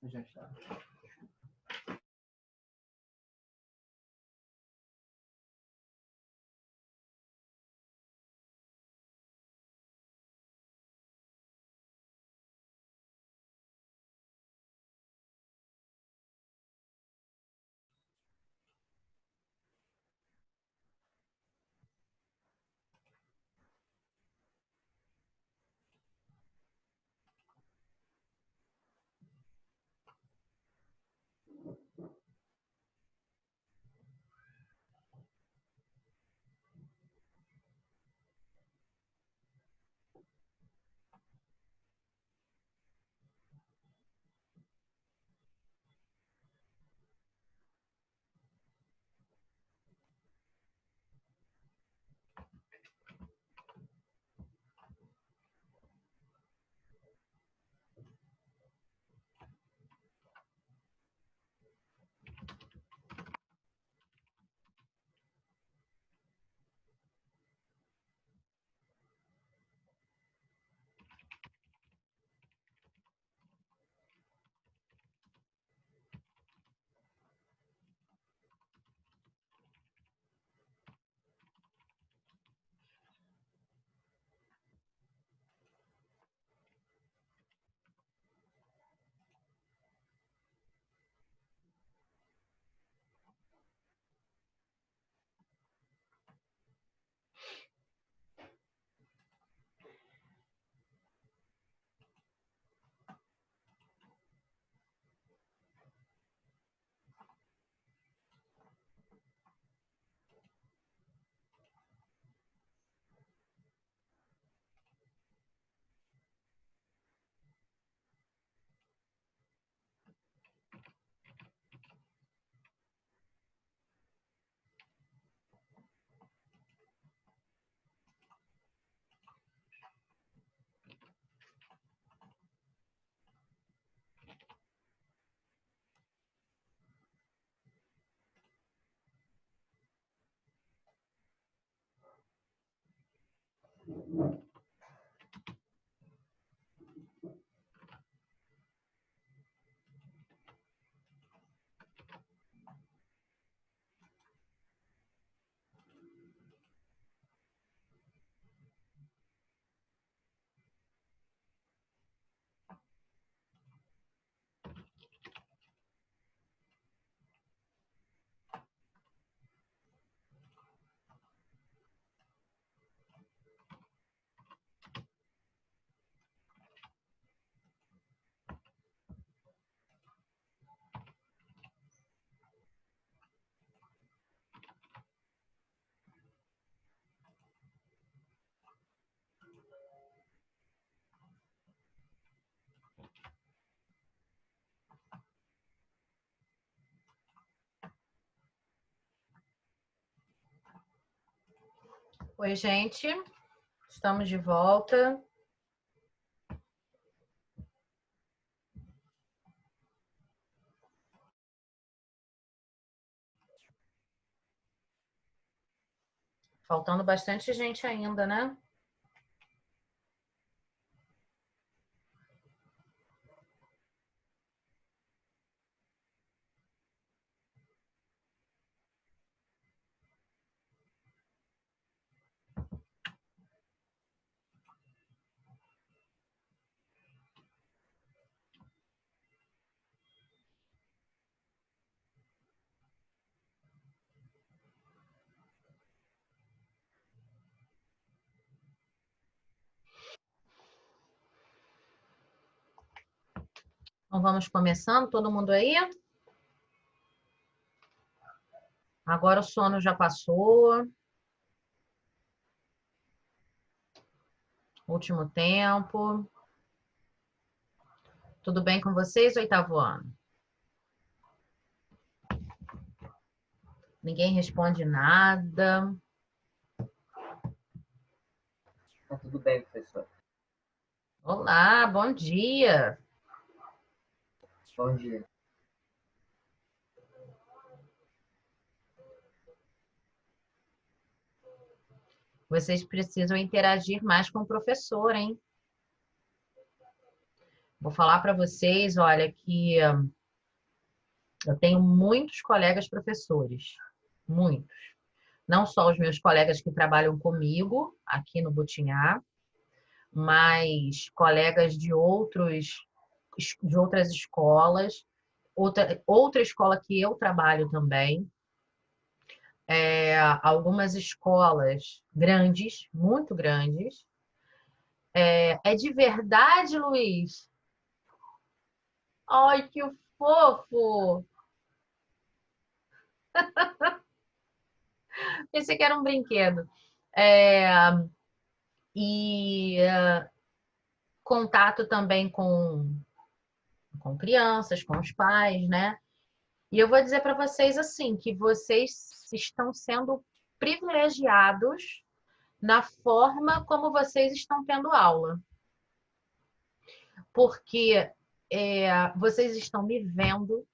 Já está. Oi, gente. Estamos de volta. Faltando bastante gente ainda, né? Então, vamos começando. Todo mundo aí? Agora o sono já passou. Último tempo. Tudo bem com vocês, oitavo ano? Ninguém responde nada. Tá tudo bem, professor. Olá, bom dia. Bom dia. Vocês precisam interagir mais com o professor, hein? Vou falar para vocês, olha, que eu tenho muitos colegas professores, muitos. Não só os meus colegas que trabalham comigo aqui no Butinhá, mas colegas de outras escolas, outra escola que eu trabalho também, algumas escolas grandes, muito grandes. É de verdade, Luiz? Ai, que fofo! Pensei que era um brinquedo. É, e contato também com crianças, com os pais, né? E eu vou dizer para vocês assim, que vocês estão sendo privilegiados na forma como vocês estão tendo aula. Porque vocês estão me vendo,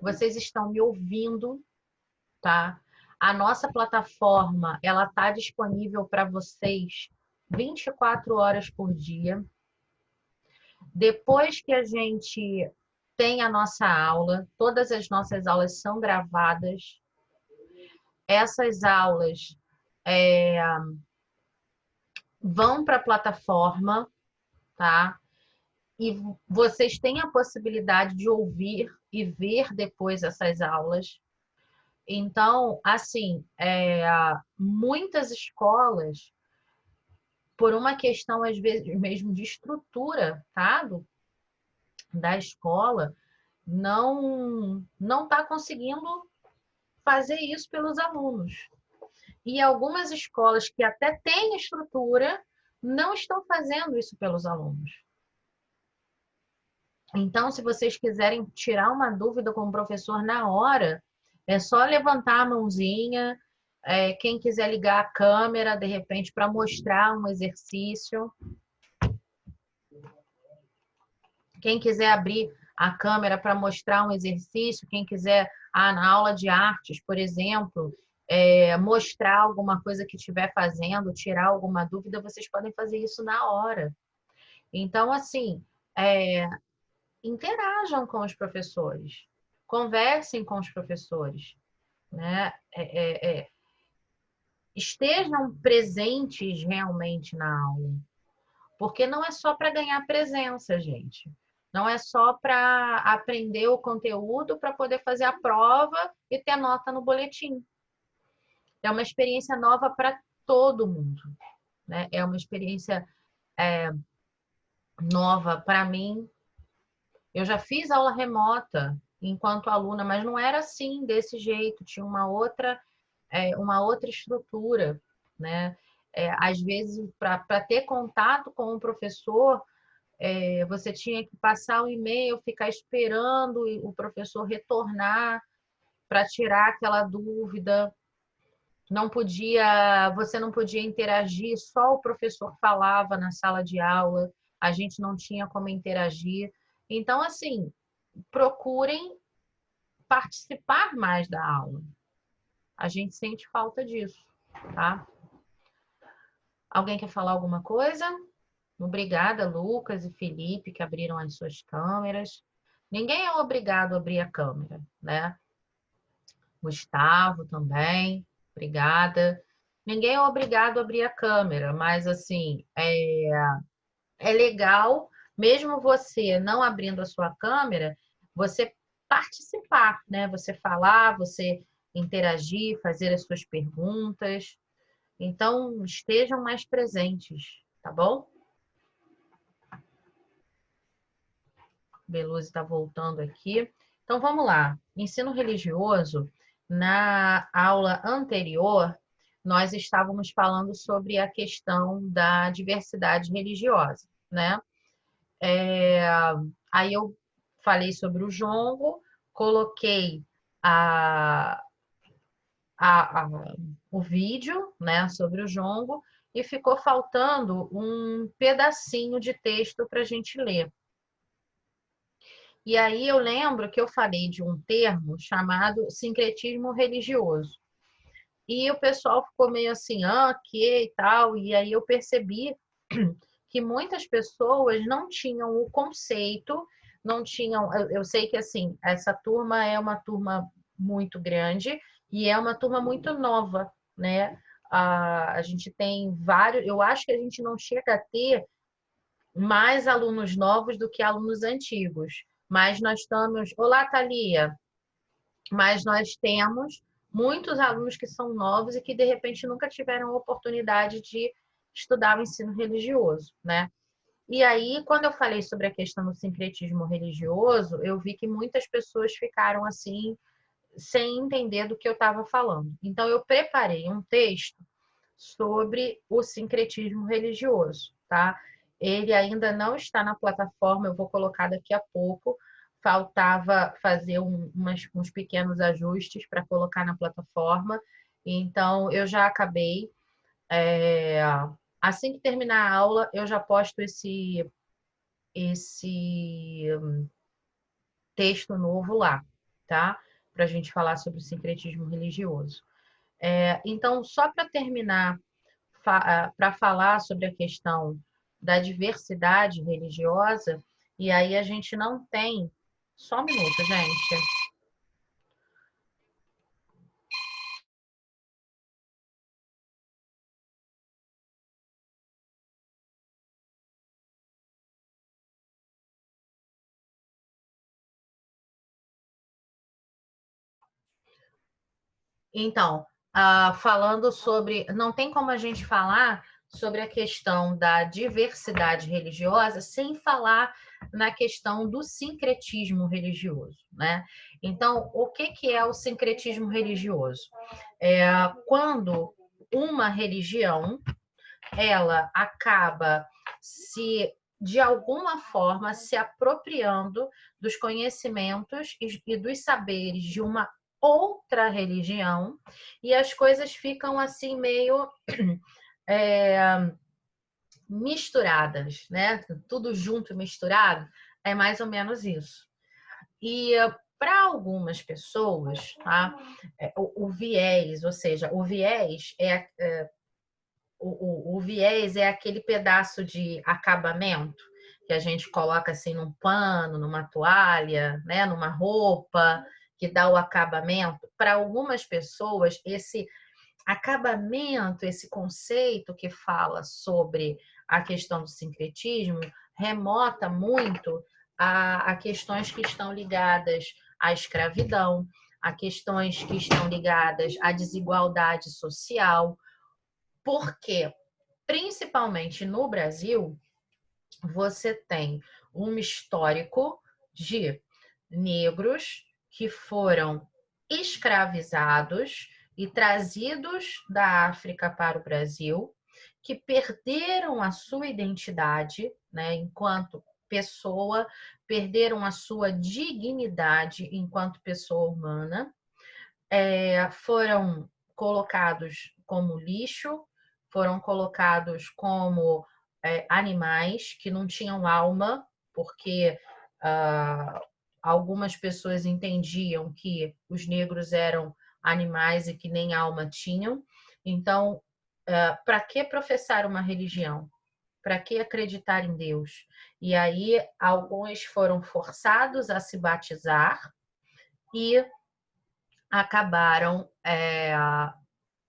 vocês estão me ouvindo, tá? A nossa plataforma, ela tá disponível para vocês 24 horas por dia. Depois que a gente tem a nossa aula, todas as nossas aulas são gravadas. Essas aulas vão para a plataforma, tá? E vocês têm a possibilidade de ouvir e ver depois essas aulas. Então, assim, muitas escolas, por uma questão, às vezes, mesmo de estrutura, tá? Da escola, não está conseguindo fazer isso pelos alunos. E algumas escolas que até têm estrutura não estão fazendo isso pelos alunos. Então, se vocês quiserem tirar uma dúvida com o professor na hora, é só levantar a mãozinha. Quem quiser ligar a câmera, de repente, para mostrar um exercício. Quem quiser abrir a câmera para mostrar um exercício, quem quiser, na aula de artes, por exemplo, mostrar alguma coisa que estiver fazendo, tirar alguma dúvida, vocês podem fazer isso na hora. Então, assim, interajam com os professores, conversem com os professores, né? Estejam presentes realmente na aula, porque não é só para ganhar presença, gente. Não é só para aprender o conteúdo para poder fazer a prova e ter nota no boletim. É uma experiência nova para todo mundo, né? É uma experiência nova para mim. Eu já fiz aula remota enquanto aluna, mas não era assim, desse jeito. Tinha uma outra estrutura, né? Às vezes, para ter contato com o professor, você tinha que passar o e-mail, ficar esperando o professor retornar para tirar aquela dúvida. Você não podia interagir, só o professor falava na sala de aula, a gente não tinha como interagir. Então, assim, procurem participar mais da aula. A gente sente falta disso, tá? Alguém quer falar alguma coisa? Obrigada, Lucas e Felipe, que abriram as suas câmeras. Ninguém é obrigado a abrir a câmera, né? Gustavo também, obrigada. Ninguém é obrigado a abrir a câmera, mas assim, é legal, mesmo você não abrindo a sua câmera, você participar, né? Você falar, você interagir, fazer as suas perguntas. Então, estejam mais presentes, tá bom? Beluzi está voltando aqui. Então, vamos lá. Ensino religioso, na aula anterior, nós estávamos falando sobre a questão da diversidade religiosa, né? Aí eu falei sobre o jongo, coloquei a, o vídeo, né, sobre o jongo, e ficou faltando um pedacinho de texto para a gente ler. E aí eu lembro que eu falei de um termo chamado sincretismo religioso. E o pessoal ficou meio assim, que e tal. E aí eu percebi que muitas pessoas não tinham o conceito, não tinham. Eu sei que assim, essa turma é uma turma muito grande e é uma turma muito nova, né? A gente tem vários, eu acho que a gente não chega a ter mais alunos novos do que alunos antigos. Mas nós estamos. Olá, Thalia! Mas nós temos muitos alunos que são novos e que de repente nunca tiveram a oportunidade de estudar o ensino religioso, né? E aí, quando eu falei sobre a questão do sincretismo religioso, eu vi que muitas pessoas ficaram assim, sem entender do que eu estava falando. Então, eu preparei um texto sobre o sincretismo religioso, tá? Ele ainda não está na plataforma, eu vou colocar daqui a pouco. Faltava fazer uns pequenos ajustes para colocar na plataforma. Então, eu já acabei. Assim que terminar a aula, eu já posto esse texto novo lá, tá? Para a gente falar sobre o sincretismo religioso. Então, só para terminar, para falar sobre a questão da diversidade religiosa, e aí a gente não tem. Só um minuto, gente. Então, falando sobre. Não tem como a gente falar sobre a questão da diversidade religiosa sem falar na questão do sincretismo religioso, né? Então, o que é o sincretismo religioso? Quando uma religião ela acaba se de alguma forma se apropriando dos conhecimentos e dos saberes de uma outra religião e as coisas ficam assim meio misturadas, né? Tudo junto, misturado, é mais ou menos isso. E para algumas pessoas, tá? O viés, ou seja, o viés o viés é aquele pedaço de acabamento que a gente coloca assim num pano, numa toalha, né, numa roupa, que dá o acabamento. Para algumas pessoas, esse acabamento, esse conceito que fala sobre a questão do sincretismo, remota muito a questões que estão ligadas à escravidão, a questões que estão ligadas à desigualdade social, porque principalmente no Brasil, você tem um histórico de negros que foram escravizados e trazidos da África para o Brasil, que perderam a sua identidade, né, enquanto pessoa, perderam a sua dignidade enquanto pessoa humana, foram colocados como lixo, foram colocados como animais que não tinham alma, porque algumas pessoas entendiam que os negros eram animais e que nem alma tinham. Então, para que professar uma religião? Para que acreditar em Deus? E aí, alguns foram forçados a se batizar e acabaram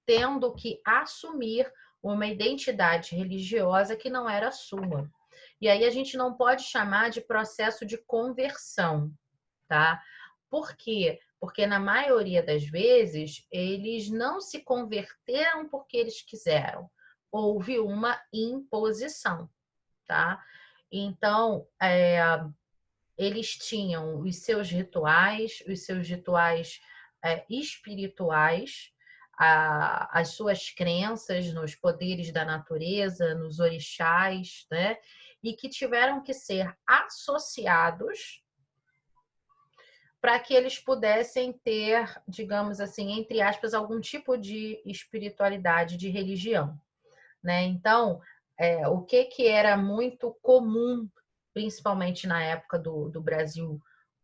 tendo que assumir uma identidade religiosa que não era sua. E aí a gente não pode chamar de processo de conversão, tá? Por quê? Porque na maioria das vezes eles não se converteram porque eles quiseram. Houve uma imposição, tá? Então, eles tinham os seus rituais espirituais, as suas crenças nos poderes da natureza, nos orixás, né? E que tiveram que ser associados para que eles pudessem ter, digamos assim, entre aspas, algum tipo de espiritualidade, de religião, né? Então, o que era muito comum, principalmente na época do Brasil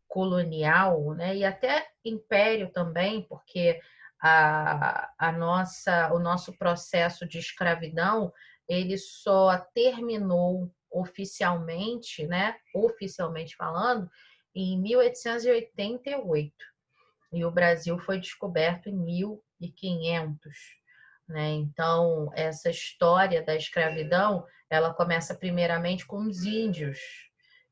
colonial, né? E até império também, porque o nosso processo de escravidão ele só terminou oficialmente, né, oficialmente falando, em 1888. E o Brasil foi descoberto em 1500, né? Então, essa história da escravidão, ela começa primeiramente com os índios.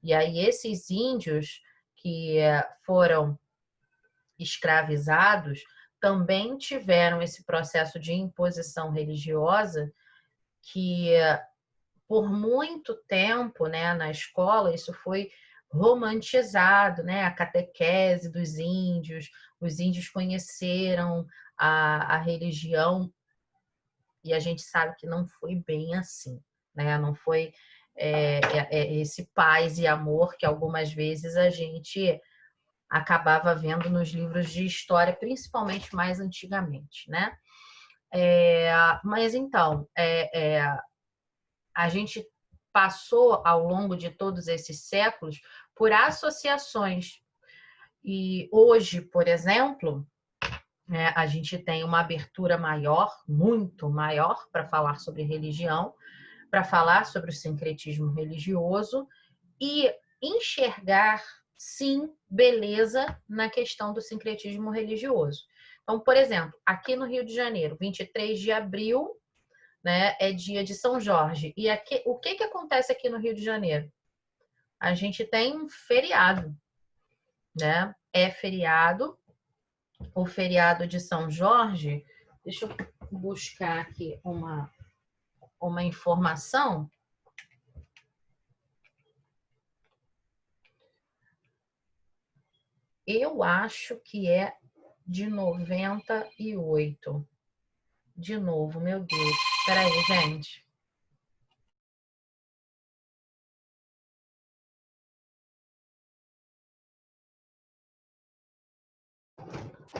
E aí esses índios que foram escravizados também tiveram esse processo de imposição religiosa que por muito tempo, né, na escola, isso foi romantizado, né, a catequese dos índios, os índios conheceram a religião e a gente sabe que não foi bem assim, né, não foi esse paz e amor que algumas vezes a gente acabava vendo nos livros de história, principalmente mais antigamente, né? Mas então, a gente passou ao longo de todos esses séculos por associações. E hoje, por exemplo, né, a gente tem uma abertura maior, muito maior, para falar sobre religião, para falar sobre o sincretismo religioso e enxergar, sim, beleza na questão do sincretismo religioso. Então, por exemplo, aqui no Rio de Janeiro, 23 de abril, né, é dia de São Jorge. E aqui, o que acontece aqui no Rio de Janeiro? A gente tem um feriado, né? É feriado, o feriado de São Jorge. Deixa eu buscar aqui uma informação. Eu acho que é de 98. De novo, meu Deus. Espera aí, gente.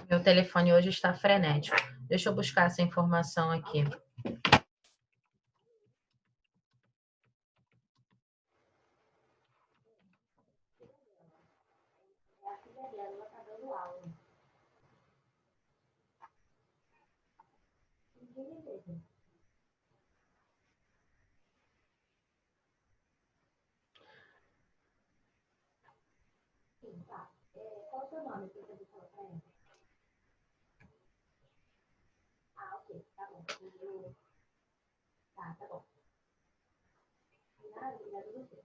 Meu telefone hoje está frenético. Deixa eu buscar essa informação aqui. Qual o seu nome? Ah, ok, tá bom. Tá bom. Obrigada a você.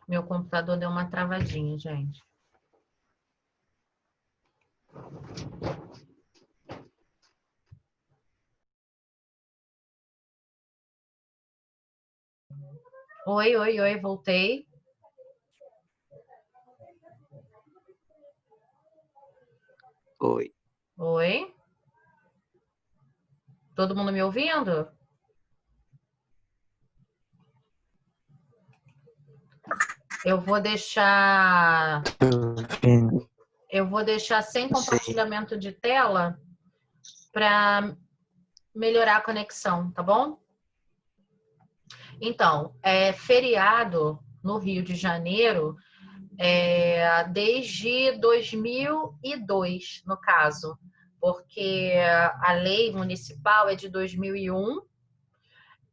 Meu computador deu uma travadinha, gente. Oi, voltei. Oi. Oi. Todo mundo me ouvindo? Eu vou deixar sem compartilhamento de tela para melhorar a conexão, tá bom? Então, feriado no Rio de Janeiro desde 2002, no caso, porque a lei municipal é de 2001,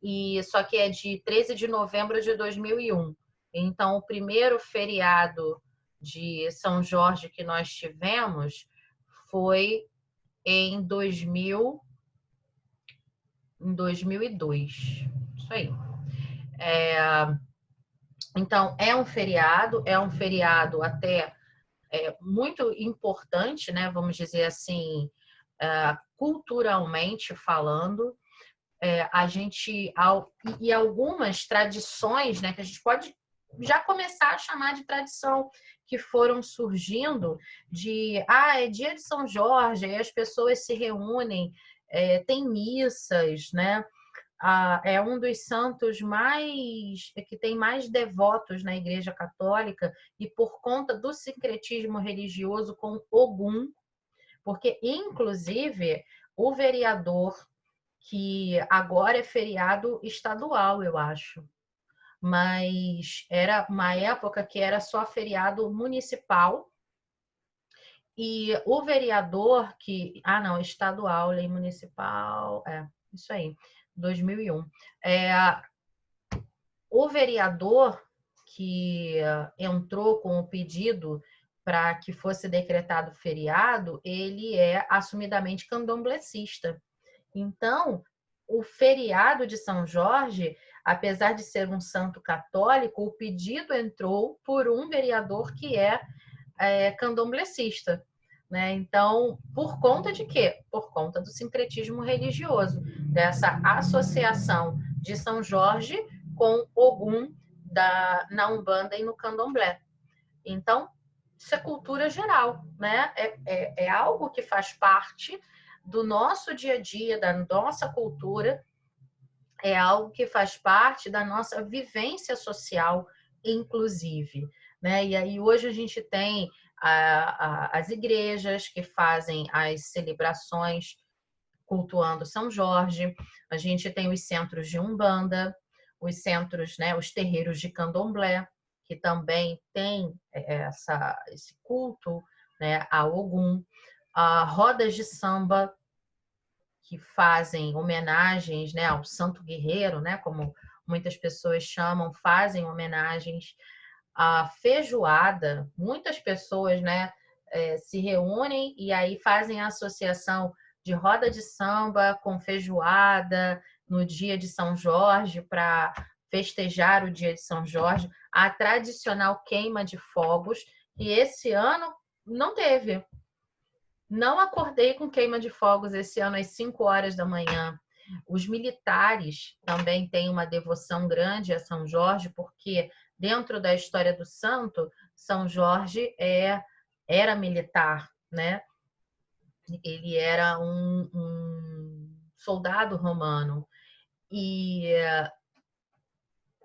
e só que é de 13 de novembro de 2001. Então, o primeiro feriado de São Jorge que nós tivemos foi em 2002. Isso aí. Então, é um feriado até muito importante, né? Vamos dizer assim, culturalmente falando. A gente, e algumas tradições, né, que a gente pode já começar a chamar de tradição, que foram surgindo é dia de São Jorge, aí as pessoas se reúnem, tem missas, né? É um dos santos que tem mais devotos na Igreja Católica, e por conta do sincretismo religioso com Ogum, porque inclusive o vereador, que agora é feriado estadual, eu acho. mas era uma época que era só feriado municipal e o vereador que... Ah, não, estadual, lei municipal, isso aí, 2001. O vereador que entrou com o pedido para que fosse decretado feriado, ele é assumidamente candomblessista. Então, o feriado de São Jorge, apesar de ser um santo católico, o pedido entrou por um vereador que é candomblessista. Né? Então, por conta de quê? Por conta do sincretismo religioso, dessa associação de São Jorge com Ogum na Umbanda e no Candomblé. Então, isso é cultura geral, né? É algo que faz parte do nosso dia a dia, da nossa cultura, é algo que faz parte da nossa vivência social, inclusive. Né? E aí hoje a gente tem as igrejas que fazem as celebrações cultuando São Jorge, a gente tem os centros de Umbanda, os centros, né, os terreiros de Candomblé, que também tem esse culto, né, a Ogum, rodas de samba, que fazem homenagens, né, ao Santo Guerreiro, né, como muitas pessoas chamam, fazem homenagens à feijoada. Muitas pessoas, né, se reúnem e aí fazem a associação de roda de samba com feijoada no dia de São Jorge para festejar o dia de São Jorge, a tradicional queima de fogos, que esse ano não teve. Não acordei com queima de fogos esse ano às 5 horas da manhã. Os militares também têm uma devoção grande a São Jorge, porque dentro da história do santo, São Jorge era militar, né? Ele era um soldado romano. E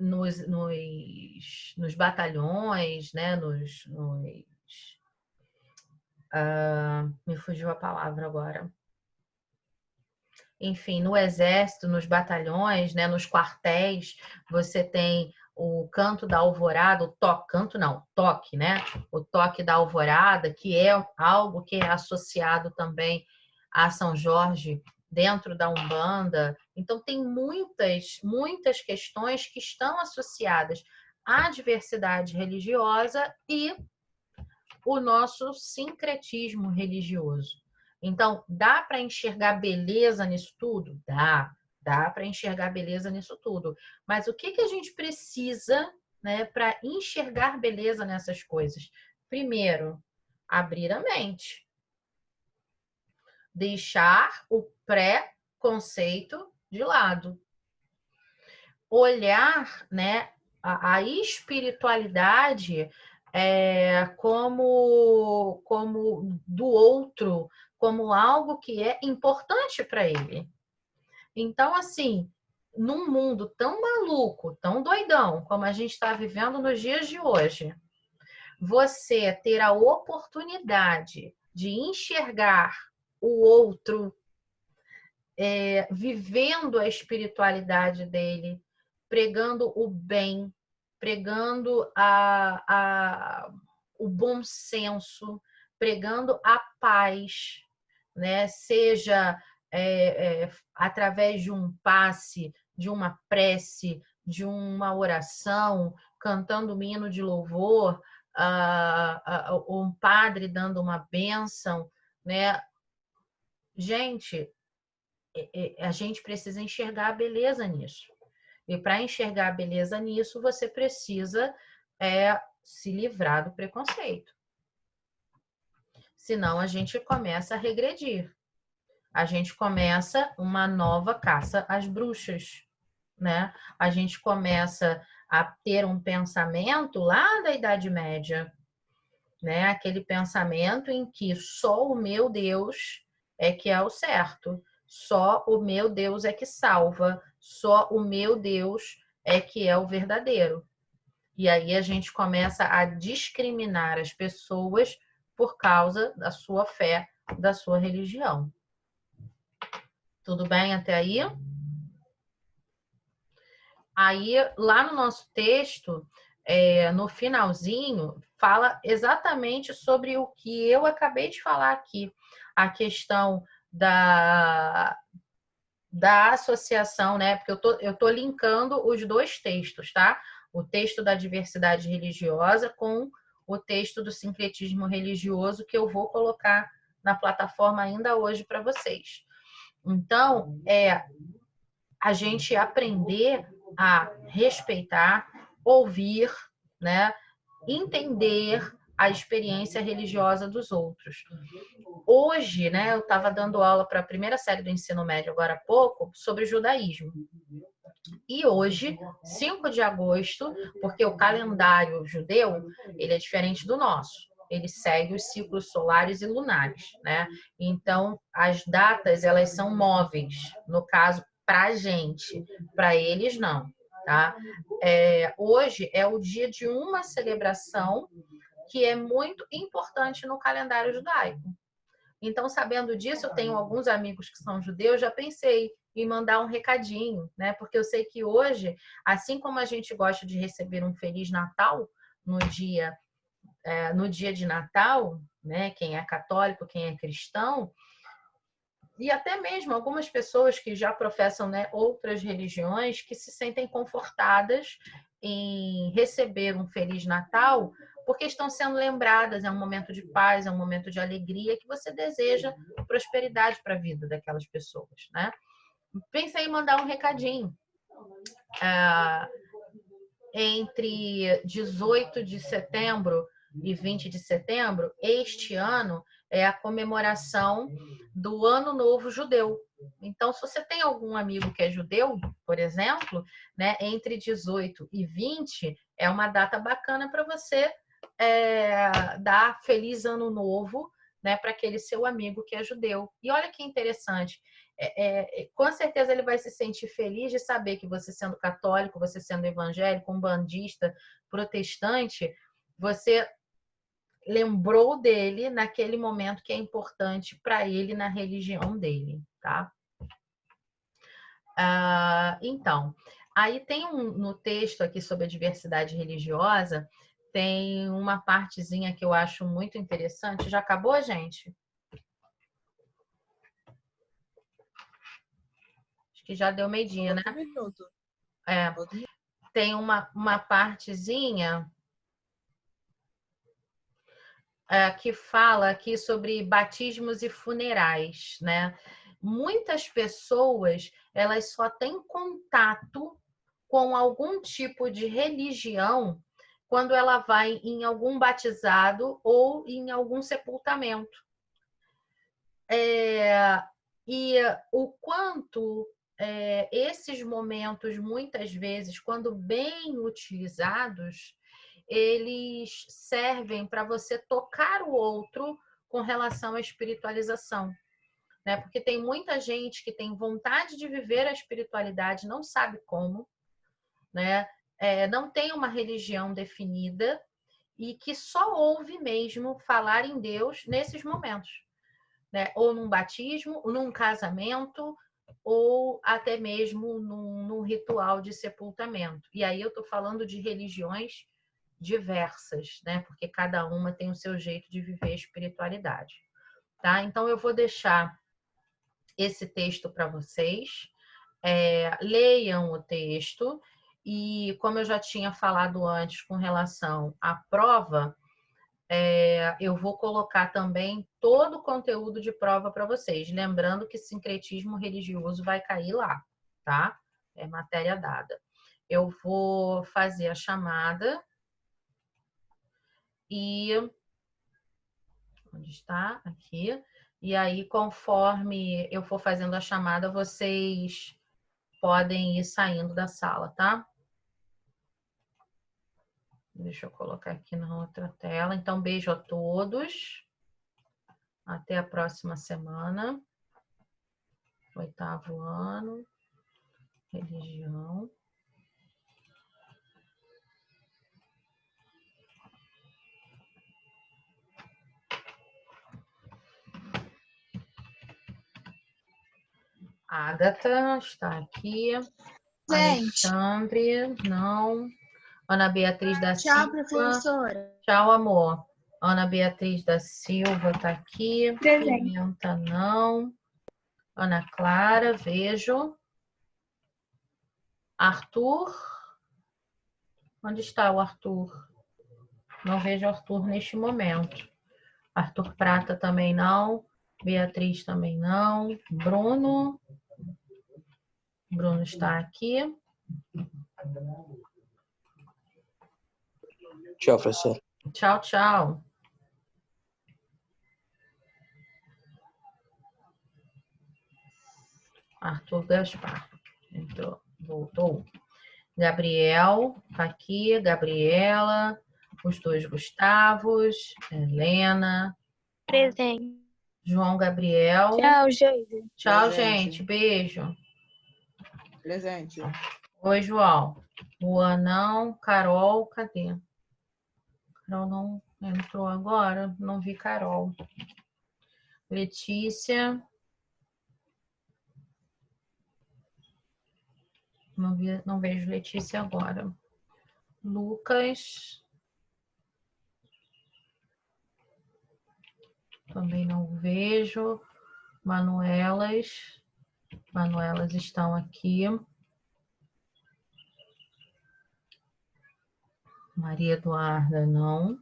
nos batalhões, né? Me fugiu a palavra agora. Enfim, no exército, nos batalhões, né, nos quartéis, você tem o canto da alvorada, toque, né? O toque da alvorada, que é algo que é associado também a São Jorge dentro da Umbanda. Então, tem muitas questões que estão associadas à diversidade religiosa e o nosso sincretismo religioso. Então, dá para enxergar beleza nisso tudo? Dá para enxergar beleza nisso tudo. Mas o que a gente precisa, né, para enxergar beleza nessas coisas? Primeiro, abrir a mente. Deixar o pré-conceito de lado. Olhar, né, a espiritualidade como do outro, como algo que é importante para ele. Então, assim, num mundo tão maluco, tão doidão, como a gente está vivendo nos dias de hoje, você ter a oportunidade de enxergar o outro, vivendo a espiritualidade dele, pregando o bem, pregando o bom senso, pregando a paz, né? Seja através de um passe, de uma prece, de uma oração, cantando um hino de louvor, um padre dando uma bênção, né? Gente, a gente precisa enxergar a beleza nisso. E para enxergar a beleza nisso, você precisa se livrar do preconceito. Senão a gente começa a regredir. A gente começa uma nova caça às bruxas, né? A gente começa a ter um pensamento lá da Idade Média, né? Aquele pensamento em que só o meu Deus é que é o certo, só o meu Deus é que salva, só o meu Deus é que é o verdadeiro. E aí a gente começa a discriminar as pessoas por causa da sua fé, da sua religião. Tudo bem até aí? Aí, lá no nosso texto, no finalzinho, fala exatamente sobre o que eu acabei de falar aqui, a questão da associação, né? Porque eu tô linkando os dois textos, tá? O texto da diversidade religiosa com o texto do sincretismo religioso, que eu vou colocar na plataforma ainda hoje para vocês. Então, a gente aprender a respeitar, ouvir, né? Entender a experiência religiosa dos outros. Hoje, né, eu estava dando aula para a primeira série do ensino médio agora há pouco sobre judaísmo. E hoje, 5 de agosto, porque o calendário judeu, ele é diferente do nosso. Ele segue os ciclos solares e lunares, né? Então, as datas, elas são móveis. No caso, para a gente. Para eles, não, tá? Hoje é o dia de uma celebração que é muito importante no calendário judaico. Então, sabendo disso, eu tenho alguns amigos que são judeus, já pensei em mandar um recadinho, né? Porque eu sei que hoje, assim como a gente gosta de receber um Feliz Natal no dia de Natal, né? Quem é católico, quem é cristão, e até mesmo algumas pessoas que já professam, né, outras religiões que se sentem confortadas em receber um Feliz Natal porque estão sendo lembradas, é um momento de paz, é um momento de alegria que você deseja prosperidade para a vida daquelas pessoas, né? Pensei em mandar um recadinho. Entre 18 de setembro e 20 de setembro, este ano é a comemoração do Ano Novo Judeu. Então, se você tem algum amigo que é judeu, por exemplo, né, entre 18 e 20 é uma data bacana para você dar Feliz Ano Novo, né, para aquele seu amigo que é judeu. E olha que interessante, com certeza ele vai se sentir feliz de saber que você sendo católico, você sendo evangélico, umbandista, protestante, você lembrou dele naquele momento que é importante para ele na religião dele, tá? Então, aí tem no texto aqui sobre a diversidade religiosa, tem uma partezinha que eu acho muito interessante. Já acabou, gente? Acho que já deu meio-dia, né? Tem uma partezinha que fala aqui sobre batismos e funerais, né? Muitas pessoas, elas só têm contato com algum tipo de religião quando ela vai em algum batizado ou em algum sepultamento. E o quanto esses momentos, muitas vezes, quando bem utilizados, eles servem para você tocar o outro com relação à espiritualização, né? Porque tem muita gente que tem vontade de viver a espiritualidade, não sabe como, né? Não tem uma religião definida e que só ouve mesmo falar em Deus nesses momentos, né? Ou num batismo, ou num casamento, ou até mesmo num ritual de sepultamento. E aí eu estou falando de religiões diversas, né? Porque cada uma tem o seu jeito de viver a espiritualidade, tá? Então eu vou deixar esse texto para vocês, leiam o texto e, como eu já tinha falado antes com relação à prova, eu vou colocar também todo o conteúdo de prova para vocês, lembrando que sincretismo religioso vai cair lá, tá? É matéria dada. Eu vou fazer a chamada e... Onde está? Aqui. E aí, conforme eu for fazendo a chamada, vocês podem ir saindo da sala, tá? Deixa eu colocar aqui na outra tela. Então, beijo a todos. Até a próxima semana. 8º ano. Religião. A Agatha está aqui. Presente. Alexandre, não. Ana Beatriz da Tchau, Silva. professora. Tchau, amor. Ana Beatriz da Silva tá aqui. Presente. Pimenta, não. Ana Clara, vejo. Arthur. Onde está o Arthur? Não vejo o Arthur neste momento. Arthur Prata também não. Beatriz também não. Bruno. Bruno está aqui. Tchau, professor. Tchau, tchau. Arthur Gaspar. Entrou. Voltou. Gabriel tá aqui. Gabriela. Os dois Gustavos. Helena. Presente. João Gabriel. Tchau, Geise. Tchau, Presente. gente. Beijo. Presente. Oi, João. Juan não. Carol, cadê? Carol não entrou agora. Não vi Carol. Letícia. Não vejo Letícia agora. Lucas. Também não vejo. Manuelas. Manuelas estão aqui. Maria Eduarda, não.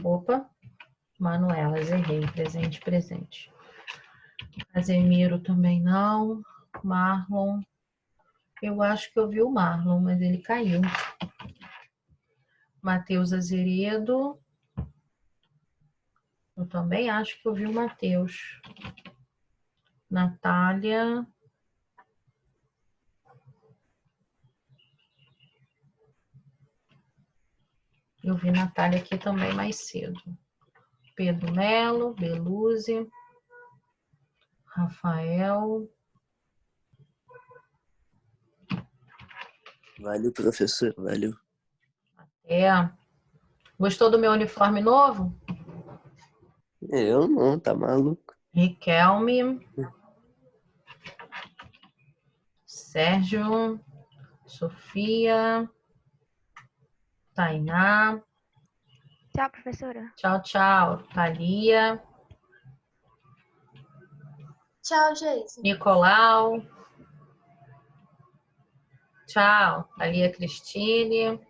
Opa. Manuelas, errei. Presente, presente. Casemiro também não. Marlon. Eu acho que eu vi o Marlon, mas ele caiu. Matheus Azeredo. Eu também acho que eu vi o Matheus. Natália. Eu vi Natália aqui também mais cedo. Pedro Melo, Beluzi. Rafael. Valeu, professor. Valeu. Gostou do meu uniforme novo? Eu não, tá maluco. Riquelme. Sérgio. Sofia. Tainá. Tchau, professora. Tchau, tchau. Thalia. Tchau, Geise. Nicolau. Tchau. Thalia Cristine.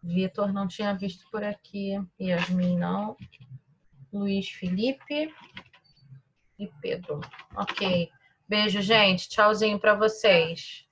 Vitor não tinha visto por aqui. Yasmin não. Luiz Felipe. E Pedro. Ok. Beijo, gente. Tchauzinho para vocês.